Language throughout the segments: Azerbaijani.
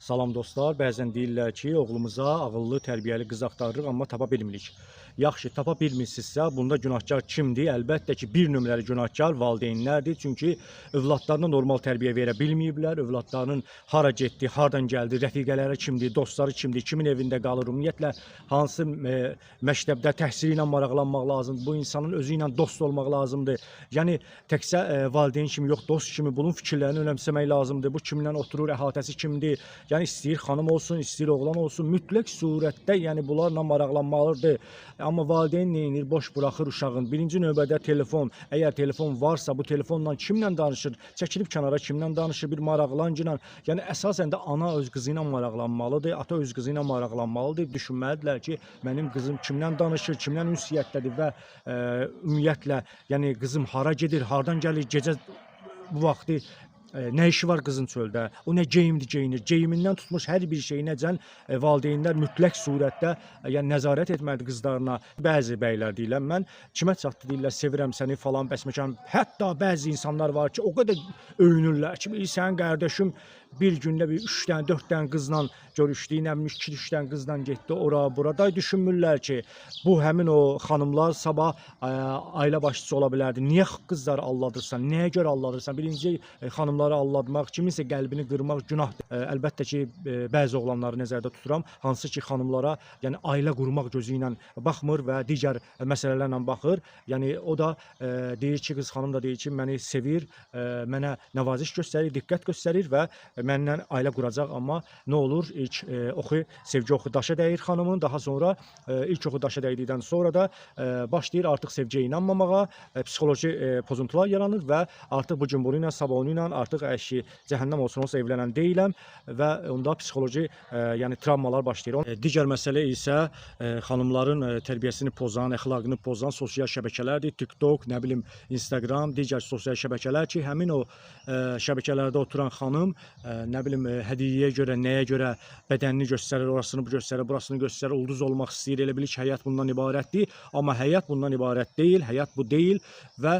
Salam dostlar, bəzən deyirlər ki, oğlumuza ağıllı, tərbiyəli qız axtarırıq, amma tapa bilmirik. Yaxşı, tapa bilmirsinizsə, bunda günahkar kimdir? Əlbəttə ki, bir nömrəli günahkar valideynlərdir. Çünki övladlarına normal tərbiyə verə bilməyiblər, övladlarının hara getdi, hardan gəldi, rəfiqələri kimdir, dostları kimdir, kimin evində qalır, ümumiyyətlə hansı məktəbdə təhsili ilə maraqlanmaq lazımdır, bu insanın özü ilə dost olmaq lazımdır. Yəni, təkcə valideyn kimi yox, dost kimi bunun fikirlərini önəmsəmək lazımdır. Bu kimlə oturur, əhatəsi kimdir? Yəni istəyir xanım olsun, istəyir oğlan olsun, mütləq surətdə yəni bunlarla maraqlanmalıdır. Amma valideyn neyinir? Boş buraxır uşağın. Birinci növbədə telefon. Əgər telefon varsa, bu telefonla kimlə danışır? Çəkilib kənara kimlə danışır? Bir maraqlancıyla. Yəni əsasən də ana öz qızı ilə maraqlanmalıdır, ata öz qızı ilə maraqlanmalıdır. Düşünməlidirlər ki, mənim qızım kimlə danışır, kimlə ünsiyyətdədir və ümumiyyətlə, yəni qızım hara gedir, hardan gəlir, gecə bu vaxtı nə işi var qızın çöldə? O nə geyimdir geyinir? Geyimindən tutmuş hər bir şeyinəcən valideynlər mütləq surətdə yəni nəzarət etməlidir qızlarına. Bəzi bəylər deyirlər, mən kimə çatdı deyirlər, sevirəm səni falan bəsməkan. Hətta bəzi insanlar var ki, o qədər öyünürlər ki, sən qardaşım bir gündə bir 3 dənə, 4 dənə qızla görüşdü, nə bilim 2-3 dənə qızla getdi ora, burada düşünmürlər ki, bu həmin o xanımlar sabah ailə başçısı ola bilərdi. Niyə qızları aldadırsan? Nəyə görə aldadırsan? Birinci xanımları aldadmaq, kiminsə qəlbini qırmaq günahdır. Əlbəttə ki, bəzi oğlanları nəzərdə tuturam, hansı ki xanımlara, yəni ailə qurmaq gözü ilə baxmır və digər məsələlərlə baxır. Yəni o da deyir ki, qız xanım da deyir ki, məni sevir, mənə nəvaziş göstərir, diqqət göstərir və məndən ailə quracaq, amma nə olur? İlk oxu, sevgi oxu daşa dəyir xanımın, daha sonra ilk oxu daşa dəydikdən sonra da başlayır artıq sevgiyə inanmamağa, psixoloji pozuntular yaranır və artıq bu gün bunu ilə, sabah onu ilə artıq əşi cəhənnəm olsun, olsa evlənən deyiləm və onda psixoloji yəni travmalar başlayır. Digər məsələ isə xanımların tərbiyəsini pozan, əxlaqını pozan sosial şəbəkələrdir. TikTok, nə bilim Instagram, digər sosial şəbəkələr ki, həmin o şəbəkələrdə oturan xanım nə bilim hədiyyəyə görə, nəyə görə bədənini göstərir, orasını bu göstərir, burasını göstərir, ulduz olmaq istəyir. Elə bilir ki, həyat bundan ibarətdir. Amma həyat bundan ibarət deyil, həyat bu deyil və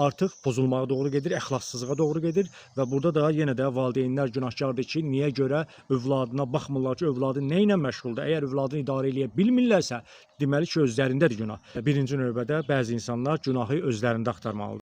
artıq pozulmağa doğru gedir, əxlaqsızlığa doğru gedir və burada da yenə də valideynlər günahkardır ki, niyə görə övladına baxmırlar ki, övladı nə ilə məşğuldur? Əgər övladını idarə edə bilmirlərsə, deməli ki, özlərindədir günah. Birinci növbədə bəzi insanlar günahı özlərində axtarmalıdır.